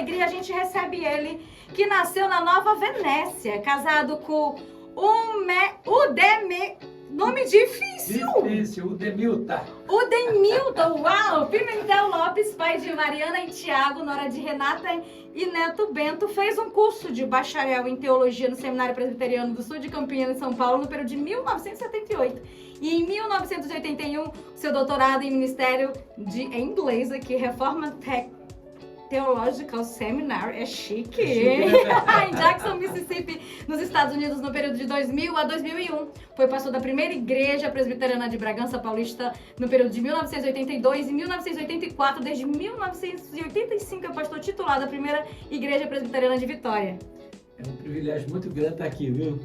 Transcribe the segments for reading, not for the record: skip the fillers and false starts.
alegria a gente recebe ele, que nasceu na Nova Venécia, casado com nome difícil. Udemilta. Udemilton, uau! Pimentel Lopes, pai de Mariana e Tiago, nora de Renata e Neto Bento, fez um curso de bacharel em teologia no Seminário Presbiteriano do Sul de Campinas, em São Paulo, no período de 1978. E em 1981, seu doutorado em ministério em inglês aqui, Reforma Theological Seminar, é chique, em Jackson, Mississippi, nos Estados Unidos, no período de 2000 a 2001. Foi pastor da primeira igreja presbiteriana de Bragança Paulista no período de 1982 e 1984. Desde 1985 é pastor titular da primeira igreja presbiteriana de Vitória. É um privilégio muito grande estar aqui, viu?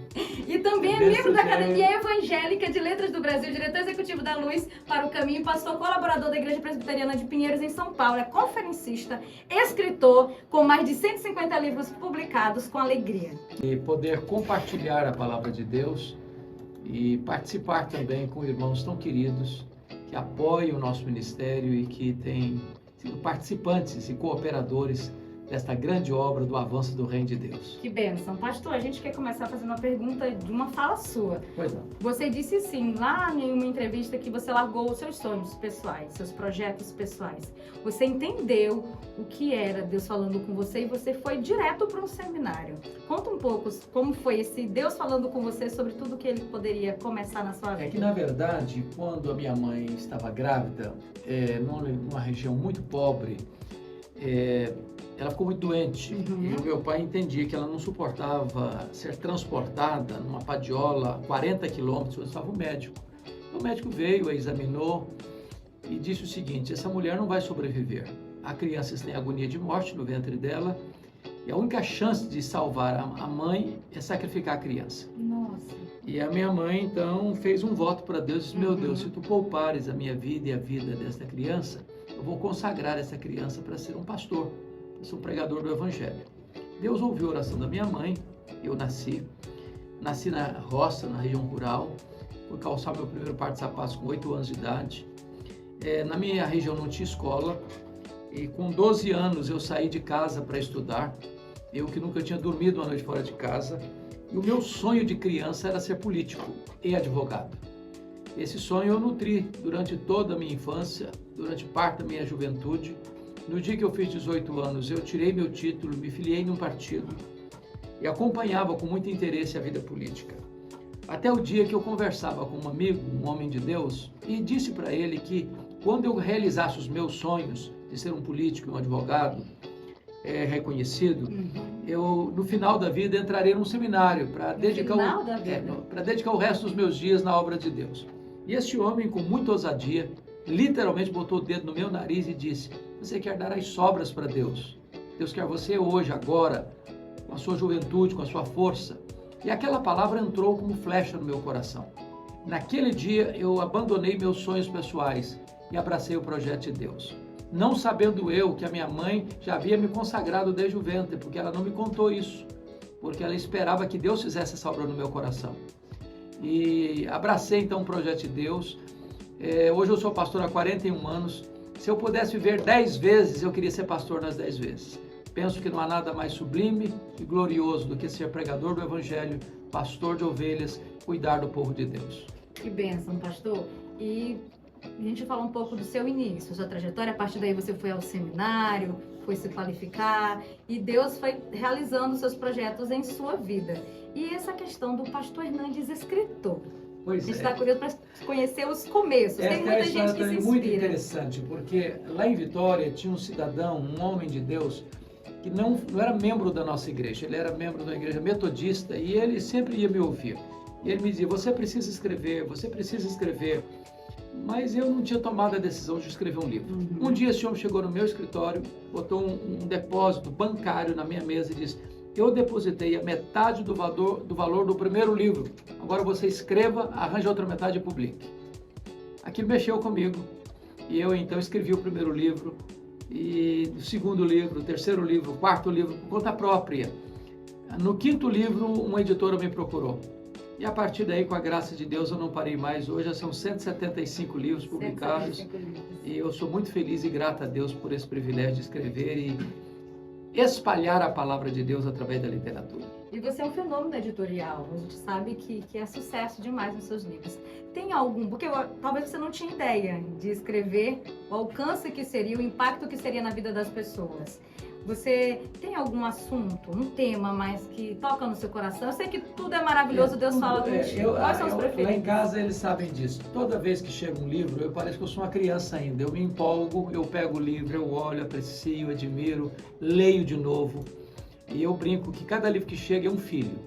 E também é membro da Academia Evangélica de Letras do Brasil, diretor executivo da Luz para o Caminho, pastor colaborador da Igreja Presbiteriana de Pinheiros, em São Paulo, é conferencista, escritor, com mais de 150 livros publicados, com alegria. E poder compartilhar a palavra de Deus e participar também com irmãos tão queridos que apoiam o nosso ministério e que têm sido participantes e cooperadores desta grande obra do avanço do Reino de Deus. Que bênção. Pastor, a gente quer começar fazendo uma pergunta de uma fala sua. Pois não. Você disse sim, lá em uma entrevista, que você largou os seus sonhos pessoais, seus projetos pessoais. Você entendeu o que era Deus falando com você e você foi direto para um seminário. Conta um pouco como foi esse Deus falando com você sobre tudo que ele poderia começar na sua vida. É que, na verdade, quando a minha mãe estava grávida, numa região muito pobre, ela ficou muito doente e o meu pai entendia que ela não suportava ser transportada numa padiola 40 quilômetros onde estava o médico. O médico veio, a examinou e disse o seguinte: essa mulher não vai sobreviver. A criança está em agonia de morte no ventre dela e a única chance de salvar a mãe é sacrificar a criança. Nossa. E a minha mãe então fez um voto para Deus e disse: meu Deus, se tu poupares a minha vida e a vida desta criança, eu vou consagrar essa criança para ser um pastor. Eu sou um pregador do Evangelho. Deus ouviu a oração da minha mãe, eu nasci na roça, na região rural, fui calçar meu primeiro par de sapatos com 8 anos de idade. Na minha região não tinha escola e com 12 anos eu saí de casa para estudar, eu que nunca tinha dormido uma noite fora de casa, e o meu sonho de criança era ser político e advogado. Esse sonho eu nutri durante toda a minha infância, durante parte da minha juventude. No dia que eu fiz 18 anos, eu tirei meu título, me filiei num partido e acompanhava com muito interesse a vida política. Até o dia que eu conversava com um amigo, um homem de Deus, e disse para ele que quando eu realizasse os meus sonhos de ser um político e um advogado reconhecido, eu, no final da vida, entraria num seminário para dedicar o resto dos meus dias na obra de Deus. E esse homem, com muita ousadia, literalmente botou o dedo no meu nariz e disse: você quer dar as sobras para Deus. Deus quer você hoje, agora, com a sua juventude, com a sua força. E aquela palavra entrou como flecha no meu coração. Naquele dia eu abandonei meus sonhos pessoais e abracei o projeto de Deus. Não sabendo eu que a minha mãe já havia me consagrado desde o ventre, porque ela não me contou isso, porque ela esperava que Deus fizesse essa obra no meu coração. E abracei então o projeto de Deus. Hoje eu sou pastor há 41 anos. Se eu pudesse viver 10 vezes, eu queria ser pastor nas 10 vezes. Penso que não há nada mais sublime e glorioso do que ser pregador do Evangelho, pastor de ovelhas, cuidar do povo de Deus. Que bênção, pastor. E a gente falou um pouco do seu início, sua trajetória. A partir daí você foi ao seminário, foi se qualificar e Deus foi realizando seus projetos em sua vida. E essa questão do pastor Hernandes, escritor. Pois a gente está curioso para conhecer os começos. Tem muita gente que se inspira. É muito interessante, porque lá em Vitória tinha um cidadão, um homem de Deus, que não era membro da nossa igreja, ele era membro da igreja metodista e ele sempre ia me ouvir. E ele me dizia: você precisa escrever, você precisa escrever. Mas eu não tinha tomado a decisão de escrever um livro. Um dia esse homem chegou no meu escritório, botou um depósito bancário na minha mesa e disse: eu depositei a metade do valor do primeiro livro. Agora você escreva, arranje outra metade e publique. Aquilo mexeu comigo. E eu então escrevi o primeiro livro, e o segundo livro, o terceiro livro, o quarto livro, por conta própria. No quinto livro, uma editora me procurou. E a partir daí, com a graça de Deus, eu não parei mais. Hoje já são 175 livros publicados. 175 livros. E eu sou muito feliz e grato a Deus por esse privilégio de escrever. espalhar a palavra de Deus através da literatura. E você é um fenômeno editorial, a gente sabe que é sucesso demais nos seus livros. Tem algum, porque talvez você não tinha ideia de escrever o alcance que seria, o impacto que seria na vida das pessoas. Você tem algum assunto, um tema mais que toca no seu coração? Eu sei que tudo é maravilhoso, Deus fala contigo. Quais são os preferidos? Lá em casa eles sabem disso. Toda vez que chega um livro, eu pareço que eu sou uma criança ainda. Eu me empolgo, eu pego o livro, eu olho, aprecio, admiro, leio de novo. E eu brinco que cada livro que chega é um filho.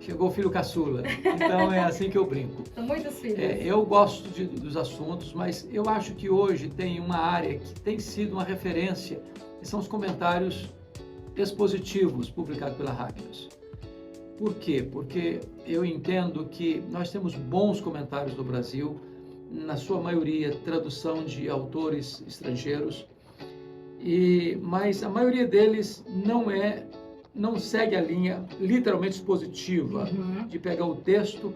Chegou o filho caçula. Então é assim que eu brinco. São muitos filhos. Eu gosto dos assuntos, mas eu acho que hoje tem uma área que tem sido uma referência, que são os comentários expositivos publicados pela Hackers. Por quê? Porque eu entendo que nós temos bons comentários no Brasil, na sua maioria tradução de autores estrangeiros, mas a maioria deles não segue a linha literalmente expositiva, de pegar o texto,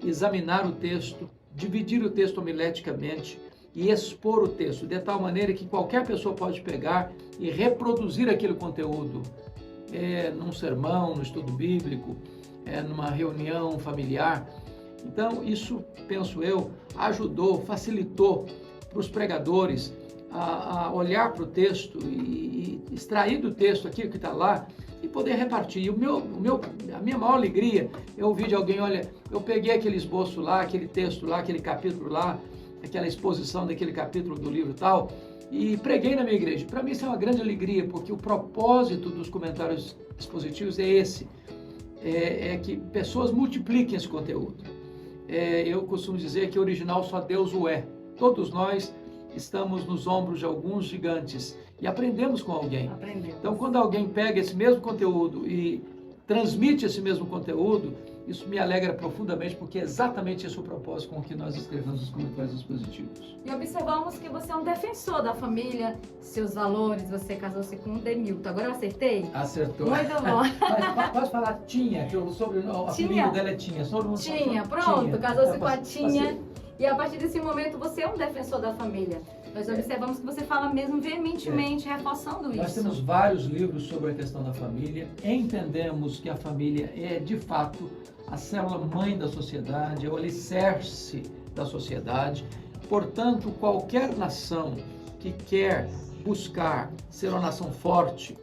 examinar o texto, dividir o texto homileticamente e expor o texto, de tal maneira que qualquer pessoa pode pegar e reproduzir aquele conteúdo num sermão, no estudo bíblico, numa reunião familiar. Então, isso, penso eu, ajudou, facilitou para os pregadores a olhar para o texto e extrair do texto aquilo que está lá e poder repartir. E a minha maior alegria é ouvir de alguém: olha, eu peguei aquele esboço lá, aquele texto lá, aquele capítulo lá, aquela exposição daquele capítulo do livro tal, e preguei na minha igreja. Para mim isso é uma grande alegria, porque o propósito dos comentários expositivos é esse, é que pessoas multipliquem esse conteúdo. Eu costumo dizer que original só Deus o é. Todos nós estamos nos ombros de alguns gigantes e aprendemos com alguém. Então, quando alguém pega esse mesmo conteúdo e transmite esse mesmo conteúdo, isso me alegra profundamente, porque é exatamente esse o propósito com que nós escrevemos os comentários expositivos. E observamos que você é um defensor da família, seus valores, você casou-se com o Demilton. Agora eu acertei? Acertou. Muito bom. Mas pode falar Tinha, que o apelido dela é Tinha. Tinha, pronto, casou-se com a Tinha. E a partir desse momento você é um defensor da família. Nós observamos que você fala mesmo veementemente, reforçando isso. Nós temos vários livros sobre a questão da família. Entendemos que a família é, de fato, a célula-mãe da sociedade, é o alicerce da sociedade. Portanto, qualquer nação que quer buscar ser uma nação forte,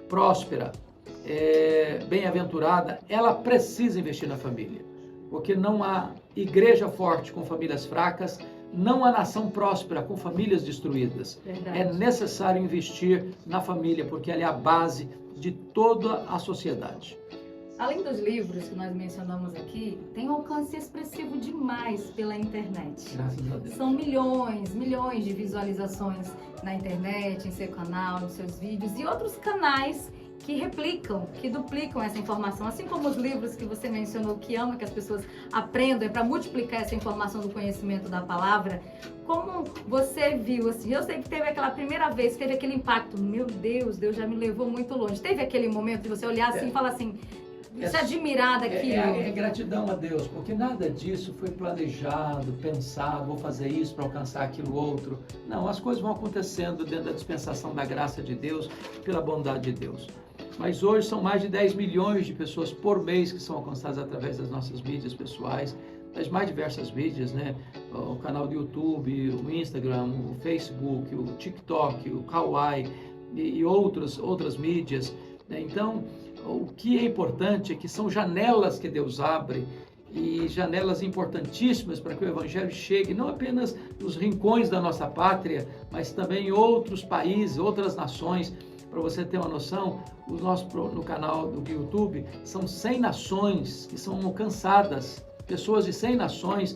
próspera, bem-aventurada, ela precisa investir na família. Porque não há igreja forte com famílias fracas, não há nação próspera com famílias destruídas. Verdade. É necessário investir na família, porque ela é a base de toda a sociedade. Além dos livros que nós mencionamos aqui, tem um alcance expressivo demais pela internet. Graças a Deus. São milhões de visualizações na internet, em seu canal, nos seus vídeos e outros canais que replicam, que duplicam essa informação. Assim como os livros que você mencionou, que ama que as pessoas aprendam para multiplicar essa informação do conhecimento da palavra. Como você viu, assim, eu sei que teve aquela primeira vez, teve aquele impacto, meu Deus, Deus já me levou muito longe. Teve aquele momento de você olhar assim e falar assim, se admirar daquilo. É gratidão a Deus, porque nada disso foi planejado, pensado, vou fazer isso para alcançar aquilo outro. Não, as coisas vão acontecendo dentro da dispensação da graça de Deus, pela bondade de Deus. Mas hoje são mais de 10 milhões de pessoas por mês que são alcançadas através das nossas mídias pessoais, das mais diversas mídias, né? O canal do YouTube, o Instagram, o Facebook, o TikTok, o Kawaii e outras mídias, né? Então, o que é importante é que são janelas que Deus abre, e janelas importantíssimas para que o Evangelho chegue não apenas nos rincões da nossa pátria, mas também em outros países, outras nações. Para você ter uma noção, no canal do YouTube são 100 nações que são alcançadas. Pessoas de 100 nações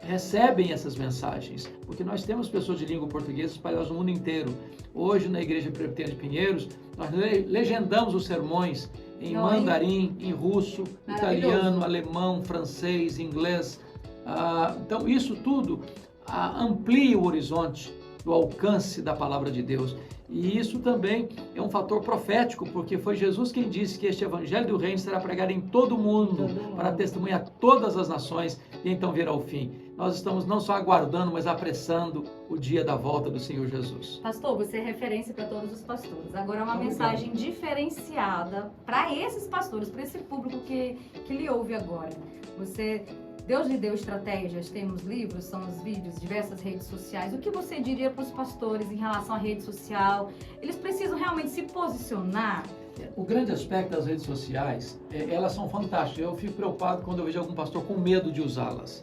recebem essas mensagens, porque nós temos pessoas de língua portuguesa espalhadas no mundo inteiro. Hoje, na Igreja Presbiteriana de Pinheiros, nós legendamos os sermões em mandarim, em russo, italiano, alemão, francês, inglês. Então, isso tudo amplia o horizonte do alcance da palavra de Deus. E isso também é um fator profético, porque foi Jesus quem disse que este Evangelho do Reino será pregado em todo o mundo, para testemunhar todas as nações e então virá o fim. nós estamos não só aguardando, mas apressando o dia da volta do Senhor Jesus. Pastor, você é referência para todos os pastores. Agora, uma Obrigado. mensagem diferenciada para esses pastores, para esse público que lhe ouve agora. Deus lhe deu estratégias, temos livros, são os vídeos, diversas redes sociais. O que você diria para os pastores em relação à rede social? Eles precisam realmente se posicionar? O grande aspecto das redes sociais, elas são fantásticas. Eu fico preocupado quando eu vejo algum pastor com medo de usá-las.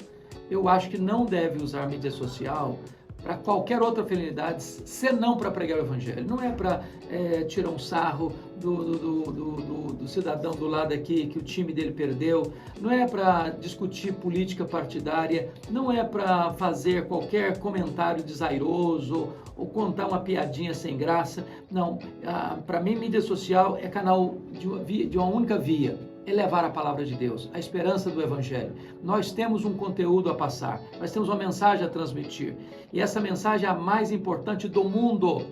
Eu acho que não deve usar mídia social para qualquer outra finalidade, senão para pregar o Evangelho. Não é para tirar um sarro do cidadão do lado aqui, que o time dele perdeu. Não é para discutir política partidária. Não é para fazer qualquer comentário desairoso ou contar uma piadinha sem graça. Não, para mim, mídia social é canal de uma única via. É levar a palavra de Deus, a esperança do Evangelho. Nós temos um conteúdo a passar, nós temos uma mensagem a transmitir. E essa mensagem é a mais importante do mundo.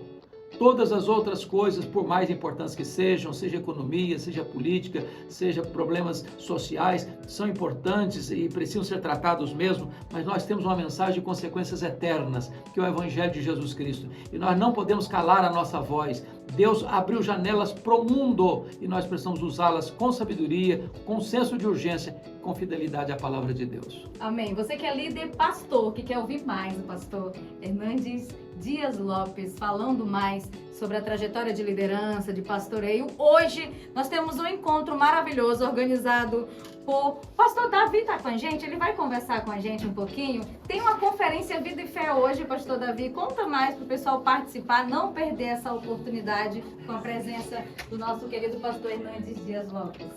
Todas as outras coisas, por mais importantes que sejam, seja economia, seja política, seja problemas sociais, são importantes e precisam ser tratados mesmo, mas nós temos uma mensagem de consequências eternas, que é o Evangelho de Jesus Cristo. E nós não podemos calar a nossa voz. Deus abriu janelas para o mundo e nós precisamos usá-las com sabedoria, com senso de urgência, com fidelidade à palavra de Deus. Amém. Você que é líder pastor, que quer ouvir mais o pastor Hernandes Dias Lopes falando mais sobre a trajetória de liderança, de pastoreio. Hoje nós temos um encontro maravilhoso organizado por pastor Davi. Está com a gente, ele vai conversar com a gente um pouquinho. Tem uma conferência Vida e Fé hoje, pastor Davi. Conta mais para o pessoal participar, não perder essa oportunidade com a presença do nosso querido pastor Hernandes Dias Lopes.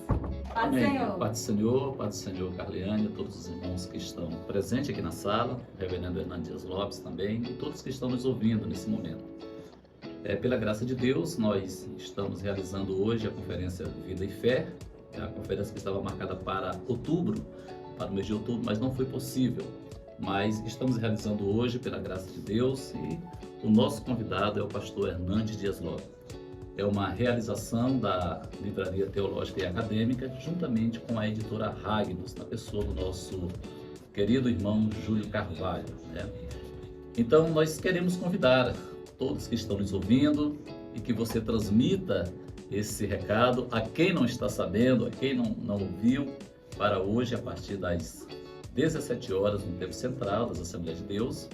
Paz do Senhor. Paz do Senhor, Carliane, todos os irmãos que estão presentes aqui na sala, o reverendo Hernandes Dias Lopes também, e todos que estão nos ouvindo nesse momento. Pela graça de Deus, nós estamos realizando hoje a conferência Vida e Fé, a conferência que estava marcada para outubro, para o mês de outubro, mas não foi possível. Mas estamos realizando hoje, pela graça de Deus, e o nosso convidado é o pastor Hernandes Dias Lopes. É uma realização da Livraria Teológica e Acadêmica, juntamente com a editora Ragnos, na pessoa do nosso querido irmão Júlio Carvalho, né? Então, nós queremos convidar todos que estão nos ouvindo e que você transmita esse recado a quem não está sabendo, a quem não ouviu, para hoje, a partir das 17 horas, no tempo central das Assembleias de Deus.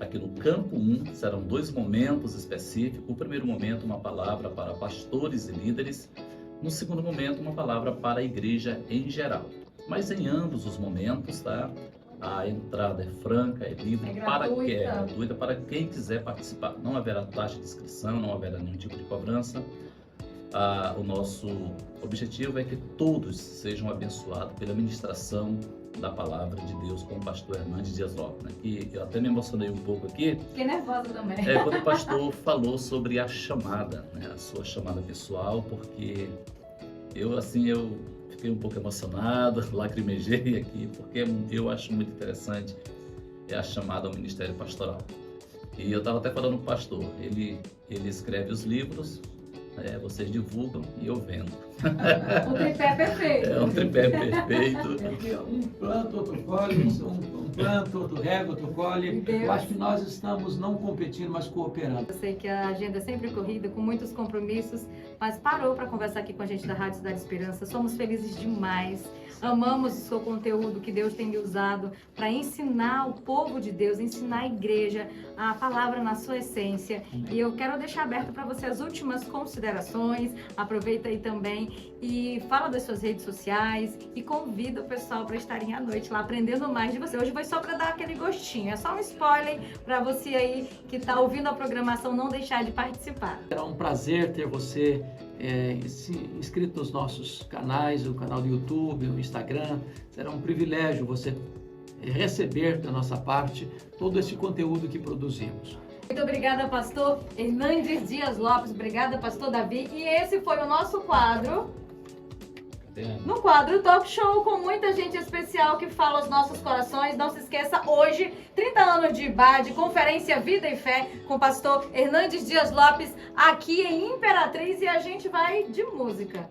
Aqui no Campo 1, serão 2 momentos específicos. O primeiro momento, uma palavra para pastores e líderes. No segundo momento, uma palavra para a igreja em geral. Mas em ambos os momentos, tá? A entrada é franca, é livre, gratuita para quem quiser participar. Não haverá taxa de inscrição, não haverá nenhum tipo de cobrança. O nosso objetivo é que todos sejam abençoados pela ministração da palavra de Deus com o pastor Hernandes Dias Lopes, né? Que eu até me emocionei um pouco aqui. Fiquei nervosa também. Quando o pastor falou sobre a chamada, né? A sua chamada pessoal, porque eu fiquei um pouco emocionado, lacrimejei aqui, porque eu acho muito interessante a chamada ao ministério pastoral. E eu estava até falando com o pastor, ele escreve os livros, vocês divulgam e eu vendo. O tripé é perfeito. É um tripé perfeito. Um planta, outro colhe, um planta, outro rega, outro colhe. Eu acho que nós estamos não competindo, mas cooperando. Eu sei que a agenda é sempre corrida, com muitos compromissos, mas parou para conversar aqui com a gente da Rádio Cidade Esperança. Somos felizes demais. Amamos o seu conteúdo que Deus tem lhe usado para ensinar o povo de Deus, ensinar a igreja, a palavra na sua essência. E eu quero deixar aberto para você as últimas considerações. Aproveita aí também e fala das suas redes sociais e convida o pessoal para estarem à noite lá aprendendo mais de você. Hoje foi só para dar aquele gostinho, é só um spoiler para você aí que está ouvindo a programação não deixar de participar. Será um prazer ter você inscrito nos nossos canais, o canal do YouTube, o Instagram. Será um privilégio você receber da nossa parte todo esse conteúdo que produzimos. Muito obrigada, pastor Hernandes Dias Lopes. Obrigada, pastor Davi. E esse foi o nosso quadro. No quadro Talk Show, com muita gente especial que fala aos nossos corações. Não se esqueça, hoje, 30 anos de IBAD, Conferência Vida e Fé, com o pastor Hernandes Dias Lopes, aqui em Imperatriz, e a gente vai de música.